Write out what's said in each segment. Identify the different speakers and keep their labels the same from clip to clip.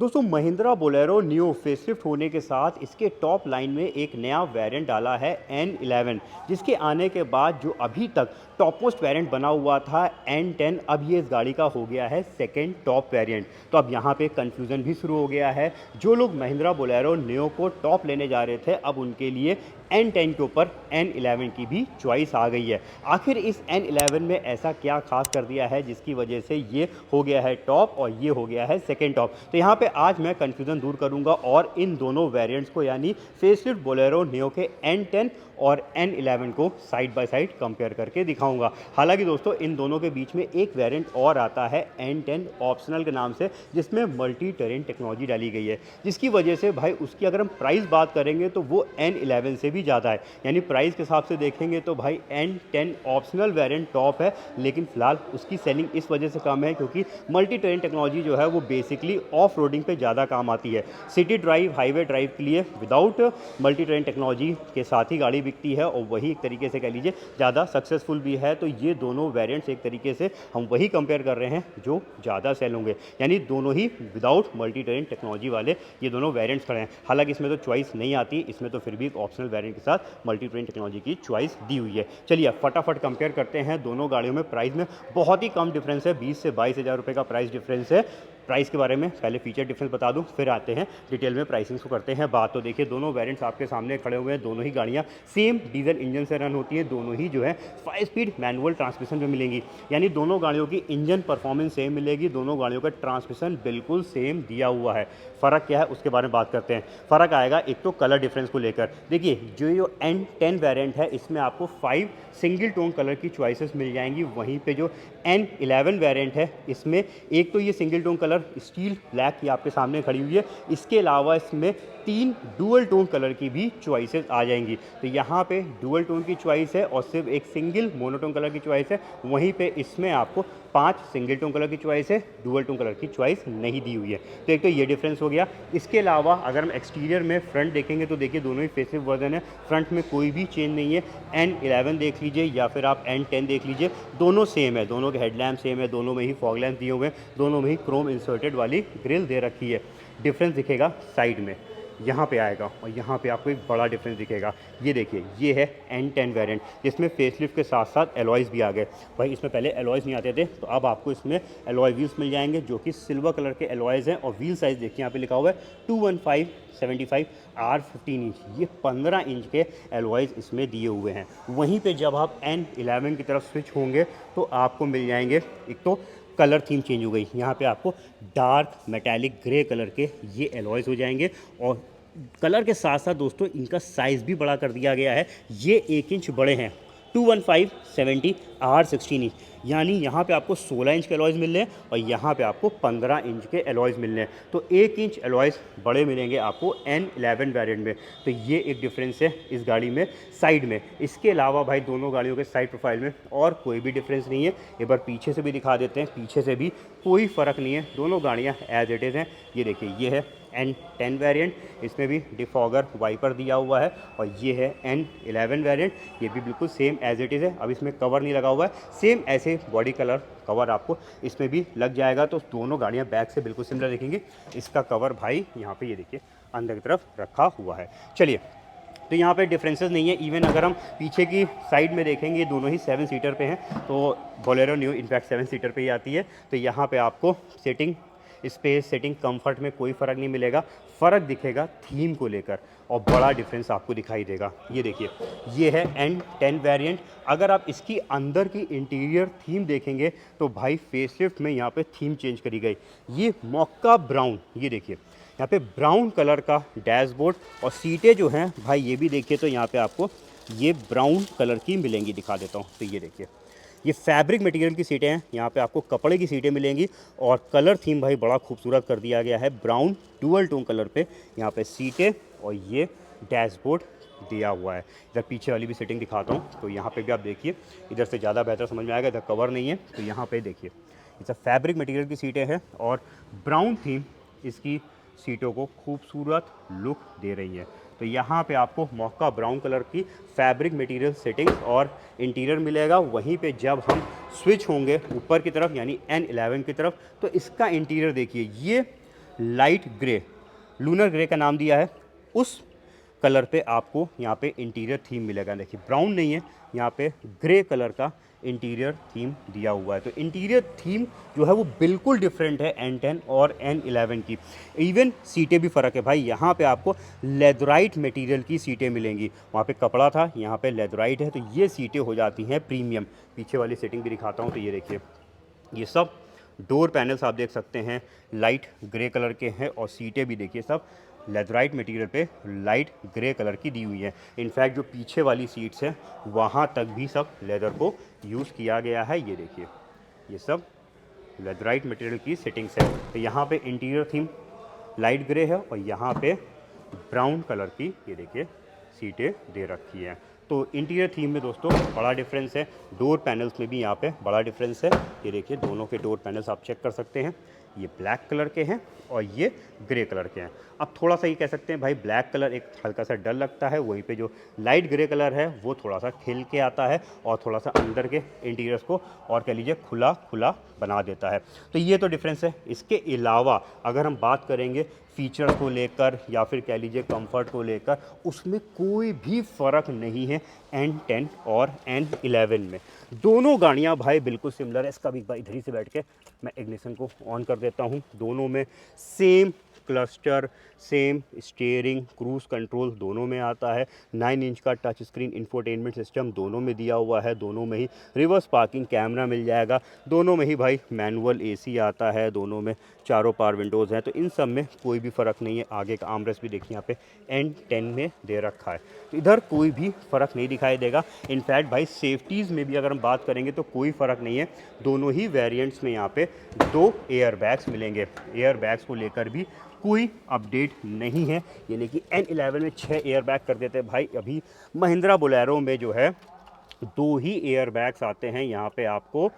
Speaker 1: दोस्तों Mahindra Bolero new facelift होने के साथ इसके टॉप लाइन में एक नया वेरिएंट डाला है N11, जिसके आने के बाद जो अभी तक टॉप मोस्ट वेरिएंट बना हुआ था N10, अब ये इस गाड़ी का हो गया है सेकंड टॉप वेरिएंट। तो अब यहाँ पे कंफ्यूजन भी शुरू हो गया है। जो लोग महिंद्रा बोलेरो न्यू को टॉप लेने जा रहे थे, अब उनके लिए N10 के ऊपर N11 की भी चॉइस आ गई है। आखिर इस N11 में ऐसा क्या खास कर दिया है जिसकी वजह से ये हो गया है टॉप और ये हो गया है सेकेंड टॉप। तो यहाँ पे आज मैं कन्फ्यूज़न दूर करूँगा और इन दोनों वेरिएंट्स को यानी फेसलिफ्ट बोलेरो न्यू के N10 और N11 को साइड बाय साइड कंपेयर करके दिखाऊंगा। हालांकि दोस्तों इन दोनों के बीच में एक वेरिएंट और आता है N10 ऑप्शनल के नाम से, जिसमें मल्टी टेरेन टेक्नोलॉजी डाली गई है, जिसकी वजह से भाई उसकी अगर हम प्राइस बात करेंगे तो वो N11 से भी ज़्यादा है। यानी प्राइस के हिसाब से देखेंगे तो भाई N10 ऑप्शनल वेरिएंट टॉप है, लेकिन फिलहाल उसकी सेलिंग इस वजह से कम है क्योंकि मल्टी टेरेन टेक्नोलॉजी जो है वो बेसिकली ऑफ रोडिंग पे ज़्यादा काम आती है। सिटी ड्राइव, हाईवे ड्राइव के लिए विदाउट मल्टी टेरेन टेक्नोलॉजी के साथ ही गाड़ी बिकती है और वही एक तरीके से कह लीजिए ज़्यादा सक्सेसफुल भी है। तो ये दोनों वेरिएंट्स एक तरीके से हम वही कंपेयर कर रहे हैं जो ज़्यादा सेल होंगे, यानी दोनों ही विदाउट मल्टी टेरेन टेक्नोलॉजी वाले ये दोनों वेरिएंट्स खड़े हैं। हालांकि इसमें तो चॉइस नहीं आती, इसमें तो फिर भी एक ऑप्शनल वेरिएंट के साथ मल्टी टेरेन टेक्नोलॉजी की चॉइस दी हुई है। चलिए फटाफट कंपेयर करते हैं दोनों गाड़ियों में। प्राइस में बहुत ही कम डिफरेंस है, 20 से 22 हज़ार रुपये का प्राइस डिफरेंस है। प्राइस के बारे में पहले फीचर डिफरेंस बता दूं, फिर आते हैं डिटेल में प्राइसिंग को करते हैं बात। तो देखिए दोनों वेरिएंट्स आपके सामने खड़े हुए हैं। दोनों ही गाड़ियां सेम डीजल इंजन से रन होती हैं। दोनों ही जो है 5 स्पीड मैनुअल ट्रांसमिशन में मिलेंगी, यानी दोनों गाड़ियों की इंजन परफॉर्मेंस सेम मिलेगी। दोनों गाड़ियों का ट्रांसमिशन बिल्कुल सेम दिया हुआ है। फ़र्क क्या है उसके बारे में बात करते हैं। फ़र्क आएगा एक तो कलर डिफरेंस को लेकर। देखिए जो N10 वेरिएंट है इसमें आपको 5 सिंगल टोन कलर की चॉइसेस मिल जाएंगी। वहीं पे जो N11 वेरिएंट है इसमें एक तो ये single tone colour steel black की आपके सामने खड़ी हुई है, इसके अलावा इसमें 3 डुअल टोन कलर की भी चॉइसेस आ जाएंगी। तो यहाँ पे डुअल टोन की चॉइस है और सिर्फ एक सिंगल मोनोटोन कलर की चॉइस है। वहीं पे इसमें आपको 5 सिंगल टोन कलर की चॉइस है, डुअल टोन कलर की चॉइस नहीं दी हुई है। तो एक तो ये डिफरेंस हो गया। इसके अलावा अगर हम एक्सटीरियर में फ्रंट देखेंगे तो देखिए दोनों ही फेसलिफ्ट वर्जन है, फ्रंट में कोई भी चेंज नहीं है। N11 देख लीजिए या फिर आप N10 देख लीजिए, दोनों सेम है। दोनों के हेडलैम्प सेम है, दोनों में ही फॉग लैम्प दिए हुए हैं, दोनों में ही क्रोम इंसर्टेड वाली ग्रिल दे रखी है। डिफरेंस दिखेगा साइड में, यहाँ पे आएगा और यहाँ पे आपको एक बड़ा डिफरेंस दिखेगा। ये देखिए ये है N10 वेरिएंट, जिसमें फेसलिफ्ट के साथ साथ एलॉयज़ भी आ गए। भाई इसमें पहले एलॉयज़ नहीं आते थे, तो अब आपको इसमें एलॉय व्हील्स मिल जाएंगे जो कि सिल्वर कलर के एलॉयज़ हैं। और व्हील साइज़ देखिए यहाँ पे लिखा हुआ है 215/75 R15 इंच, ये 15 इंच के एलॉयज़ इसमें दिए हुए हैं। वहीं पर जब आप N11 की तरफ स्विच होंगे तो आपको मिल जाएंगे, एक तो कलर थीम चेंज हो गई, यहाँ पे आपको डार्क मेटालिक ग्रे कलर के ये एलॉयज़ हो जाएंगे। और कलर के साथ साथ दोस्तों इनका साइज़ भी बड़ा कर दिया गया है। ये 1 इंच बड़े हैं, 215/70 R16 इंच, यानी यहाँ पे आपको 16 इंच के एलॉयज़ मिल रहे हैं और यहाँ पे आपको 15 इंच के एलॉयज़ मिल रहे हैं। तो 1 इंच एलॉयज़ बड़े मिलेंगे आपको N11 वेरिएंट में। तो ये एक डिफरेंस है इस गाड़ी में साइड में। इसके अलावा भाई दोनों गाड़ियों के साइड प्रोफाइल में और कोई भी डिफरेंस नहीं है। एक बार पीछे से भी दिखा देते हैं, पीछे से भी कोई फ़र्क नहीं है, दोनों गाड़ियाँ एज इट इज़ हैं। ये देखिए ये है N10 वेरिएंट, इसमें भी डिफॉगर वाइपर दिया हुआ है। और ये है N11 वेरिएंट, ये भी बिल्कुल सेम एज इट इज़ है। अब इसमें कवर नहीं लगा हुआ है, सेम ऐसे बॉडी कलर कवर आपको इसमें भी लग जाएगा। तो दोनों गाड़ियाँ बैक से बिल्कुल सिमिलर दिखेंगी। इसका कवर भाई यहाँ पे ये देखिए अंदर की तरफ रखा हुआ है। चलिए तो यहाँ पे डिफरेंसेस नहीं है। इवन अगर हम पीछे की साइड में देखेंगे दोनों ही 7 सीटर पे हैं, तो बोलेरो न्यू इनफैक्ट 7 सीटर पे ही आती है। तो यहाँ पे आपको सेटिंग स्पेस, सेटिंग, कंफर्ट में कोई फ़र्क नहीं मिलेगा। फ़र्क दिखेगा थीम को लेकर और बड़ा डिफरेंस आपको दिखाई देगा। ये देखिए ये है N10 वेरिएंट। अगर आप इसकी अंदर की इंटीरियर थीम देखेंगे तो भाई फेसलिफ्ट में यहाँ पे थीम चेंज करी गई। ये मॉका ब्राउन, ये देखिए यहाँ पे ब्राउन कलर का डैशबोर्ड और सीटें जो हैं भाई ये भी देखिए तो यहाँ पे आपको ये ब्राउन कलर की मिलेंगी। दिखा देता हूँ, तो ये देखिए ये फैब्रिक मटेरियल की सीटें हैं, यहाँ पे आपको कपड़े की सीटें मिलेंगी। और कलर थीम भाई बड़ा खूबसूरत कर दिया गया है, ब्राउन डुअल टोन कलर पे यहाँ पे सीटें और ये डैशबोर्ड दिया हुआ है। इधर पीछे वाली भी सेटिंग दिखाता हूँ, तो यहाँ पे भी आप देखिए, इधर से ज़्यादा बेहतर समझ में आएगा। इधर कवर नहीं है, तो यहाँ पे देखिए ये सब फैब्रिक मटेरियल की सीटें हैं और ब्राउन थीम इसकी सीटों को खूबसूरत लुक दे रही है। तो यहाँ पे आपको मॉका ब्राउन कलर की फैब्रिक मटेरियल सेटिंग और इंटीरियर मिलेगा। वहीं पे जब हम स्विच होंगे ऊपर की तरफ यानी N11 की तरफ, तो इसका इंटीरियर देखिए, ये लाइट ग्रे, लूनर ग्रे का नाम दिया है, उस कलर पे आपको यहाँ पे इंटीरियर थीम मिलेगा। देखिए ब्राउन नहीं है, यहाँ पे ग्रे कलर का इंटीरियर थीम दिया हुआ है। तो इंटीरियर थीम जो है वो बिल्कुल डिफरेंट है N10 और N11 की। इवन सीटें भी फ़र्क है भाई, यहाँ पे आपको लेदराइट मटेरियल की सीटें मिलेंगी, वहाँ पे कपड़ा था, यहाँ पे लेदराइट है, तो ये सीटें हो जाती हैं प्रीमियम। पीछे वाली सीटिंग भी दिखाता हूँ, तो ये देखिए ये सब डोर पैनल्स आप देख सकते हैं लाइट ग्रे कलर के हैं, और सीटें भी देखिए सब लेदराइट मटेरियल पे लाइट ग्रे कलर की दी हुई है। इनफैक्ट जो पीछे वाली सीट्स हैं वहाँ तक भी सब लेदर को यूज़ किया गया है। ये देखिए ये सब लेदराइट मटेरियल की सेटिंग्स है। तो यहाँ पे इंटीरियर थीम लाइट ग्रे है, और यहाँ पे ब्राउन कलर की ये देखिए सीटें दे रखी हैं। तो इंटीरियर थीम में दोस्तों बड़ा डिफरेंस है। डोर पैनल्स में भी यहाँ पे बड़ा डिफरेंस है। ये देखिए दोनों के डोर पैनल्स आप चेक कर सकते हैं, ये ब्लैक कलर के हैं और ये ग्रे कलर के हैं। अब थोड़ा सा ये कह सकते हैं भाई ब्लैक कलर एक हल्का सा डल लगता है, वहीं पे जो लाइट ग्रे कलर है वो थोड़ा सा खिल के आता है और थोड़ा सा अंदर के इंटीरियर्स को और कह लीजिए खुला खुला बना देता है। तो ये तो डिफरेंस है। इसके अलावा अगर हम बात करेंगे फीचर्स को लेकर या फिर कह लीजिए कंफर्ट को लेकर, उसमें कोई भी फ़र्क नहीं है N10 और N11 में। दोनों गाड़ियां भाई बिल्कुल सिमिलर है। इसका भी भाई इधर ही से बैठ के मैं इग्निशन को ऑन कर देता हूं। दोनों में same cluster, same steering, cruise control दोनों में आता है। 9 इंच का टच स्क्रीन इंफोटेनमेंट सिस्टम दोनों में दिया हुआ है। दोनों में ही रिवर्स पार्किंग कैमरा मिल जाएगा। दोनों में ही भाई मैनुअल एसी आता है। दोनों में चारों पावर विंडोज़ हैं। तो इन सब में कोई भी फ़र्क नहीं है। आगे का आर्मरेस्ट भी देखिए यहाँ पे N10 में दे रखा है, तो इधर कोई भी फ़र्क नहीं दिखाई देगा। इनफैक्ट भाई सेफ्टीज़ में भी अगर हम बात करेंगे तो कोई फ़र्क नहीं है। दोनों ही वेरिएंट्स में यहाँ पे 2 एयर बैग्स मिलेंगे। एयर बैग्स को लेकर भी कोई अपडेट नहीं है, यानी कि N11 में 6 एयर बैग कर देते हैं भाई। अभी महिंद्रा बोलेरो में जो है 2 ही एयर बैग्स आते हैं। यहाँ पे आपको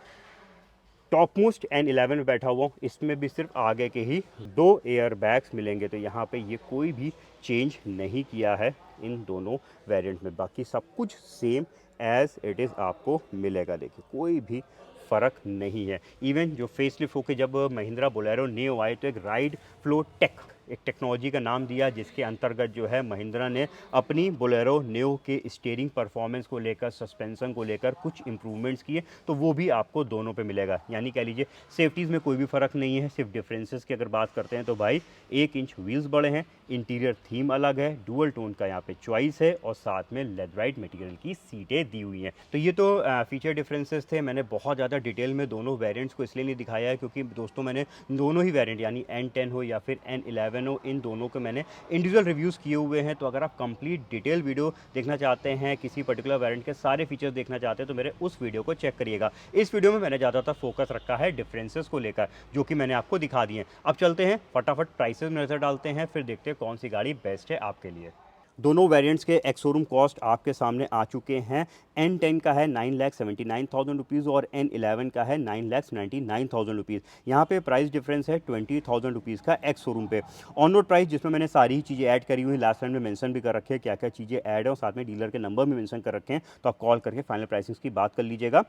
Speaker 1: टॉप मोस्ट N11 में बैठा हुआ हूँ, इसमें भी सिर्फ आगे के ही 2 एयर बैग्स मिलेंगे। तो यहाँ पे ये कोई भी चेंज नहीं किया है इन दोनों वेरिएंट में। बाकी सब कुछ सेम एज इट इज़ आपको मिलेगा। देखिए कोई भी फ़र्क नहीं है। इवन जो फेसलिफ्ट होकर जब महिंद्रा बोलेरो नियो आए तो एक राइड फ्लो टेक, एक टेक्नोलॉजी का नाम दिया, जिसके अंतर्गत जो है महिंद्रा ने अपनी बोलेरो नियो के स्टीयरिंग परफॉर्मेंस को लेकर, सस्पेंशन को लेकर कुछ इंप्रूवमेंट्स किए। तो वो भी आपको दोनों पे मिलेगा। यानी कह लीजिए सेफ्टीज़ में कोई भी फ़र्क नहीं है। सिर्फ डिफरेंसेस की अगर बात करते हैं तो भाई 1 इंच व्हील्स बड़े हैं, इंटीरियर थीम अलग है, डुअल टोन का यहाँ पे चॉइस है, और साथ में लेदराइट मटेरियल की सीटें दी हुई हैं। तो ये तो फीचर डिफरेंसेस थे। मैंने बहुत ज़्यादा डिटेल में दोनों वेरिएंट्स को इसलिए नहीं दिखाया है क्योंकि दोस्तों मैंने दोनों ही वेरिएंट यानी N10 हो या फिर N11 हो, इन दोनों के मैंने इंडिविजुअल रिव्यूज़ किए हुए हैं। तो अगर आप कंप्लीट डिटेल वीडियो देखना चाहते हैं, किसी पर्टिकुलर वेरिएंट के सारे फीचर्स देखना चाहते हैं, तो मेरे उस वीडियो को चेक करिएगा। इस वीडियो में मैंने ज़्यादातर फोकस रखा है डिफरेंसेस को लेकर, जो कि मैंने आपको दिखा दिए हैं। अब चलते हैं फटाफट प्राइसेस में नज़र डालते हैं, फिर देखते हैं कौन सी गाड़ी बेस्ट है आपके लिए। दोनों वेरिएंट्स के एक्स शोरूम कॉस्ट आपके सामने आ चुके हैं। N10 का है 9,79,000 रुपीज़ और N11 का है 9,99,000 रुपीज़। यहाँ पे प्राइस डिफरेंस है 20,000 रुपीज़ का एक्स शोरूम पे। ऑन रोड प्राइस जिसमें मैंने सारी ही चीज़ें ऐड करी हुई, लास्ट टाइम में मेंशन भी कर रखे हैं क्या क्या चीज़ें ऐड है, और साथ में डीलर के नंबर भी मेंशन कर रखे हैं, तो आप कॉल करके फाइनल प्राइसिंग की बात कर लीजिएगा।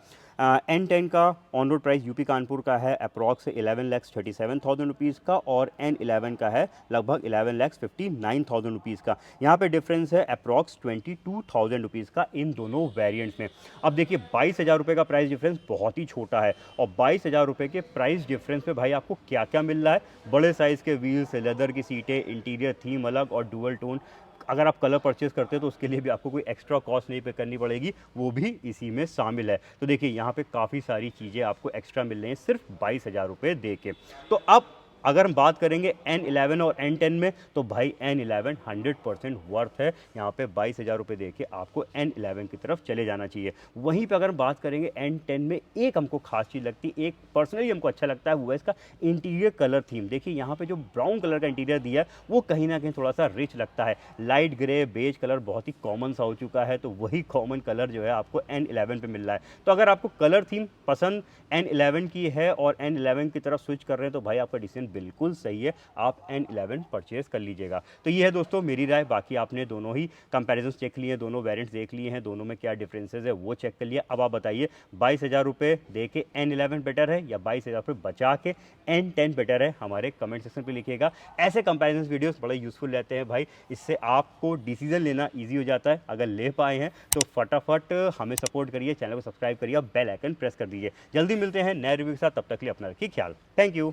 Speaker 1: N10 का on road price UP Kanpur का है अप्रॉक्स 11,37,000 रुपीज़ का, और N11 का है लगभग 11,59,000 रुपीज़ का। यहाँ पे डिफरेंस है अप्रॉक्स 22,000 रुपीज़ का इन दोनों वेरिएंट्स में। अब देखिए 22,000 रुपये का प्राइस डिफरेंस बहुत ही छोटा है, और 22,000 रुपये के प्राइस डिफरेंस पे भाई आपको क्या क्या मिल रहा है। बड़े साइज़ के व्हील्स, लेदर की सीटें, इंटीरियर थीम अलग और डुअल टोन। अगर आप कलर परचेज करते हैं तो उसके लिए भी आपको कोई एक्स्ट्रा कॉस्ट नहीं पे करनी पड़ेगी, वो भी इसी में शामिल है। तो देखिए यहाँ पे काफ़ी सारी चीज़ें आपको एक्स्ट्रा मिल रही हैं सिर्फ 22,000 रुपये दे के। तो अब अगर हम बात करेंगे N11 और N10 में, तो भाई N11 100% वर्थ है। यहाँ पे 22,000 रुपये दे के आपको N11 की तरफ चले जाना चाहिए। वहीं पे अगर हम बात करेंगे N10 में, एक हमको खास चीज़ लगती है, एक पर्सनली हमको अच्छा लगता है, वो है इसका इंटीरियर कलर थीम। देखिए यहाँ पे जो ब्राउन कलर का इंटीरियर दिया है वो कहीं ना कहीं थोड़ा सा रिच लगता है। लाइट ग्रे, बेज कलर बहुत ही कॉमन सा हो चुका है, तो वही कॉमन कलर जो है आपको N11 पे मिल रहा है। तो अगर आपको कलर थीम पसंद N11 की है और N11 की तरफ स्विच कर रहे हैं, तो भाई आपका डिसीजन बिल्कुल सही है, आप N11 परचेज़ कर लीजिएगा। तो ये है दोस्तों मेरी राय। बाकी आपने दोनों ही कंपैरिजन्स चेक लिए हैं, दोनों वेरिएंट्स देख लिए हैं, दोनों में क्या डिफरेंसेस है वो चेक कर लिया। अब आप बताइए 22,000 रुपये दे के N11 बेटर है या 22,000 रुपये बचा के N10 बेटर है? हमारे कमेंट सेक्शन पे लिखिएगा। ऐसे कंपैरिजन वीडियोस बड़े यूज़फुल रहते हैं भाई, इससे आपको डिसीजन लेना ईजी हो जाता है। अगर ले पाए हैं तो फटाफट हमें सपोर्ट करिए, चैनल को सब्सक्राइब करिए और बेल आइकन प्रेस कर दीजिए। जल्दी मिलते हैं नए रिव्यू के साथ, तब तक के लिए अपना रखिए ख्याल। Thank you.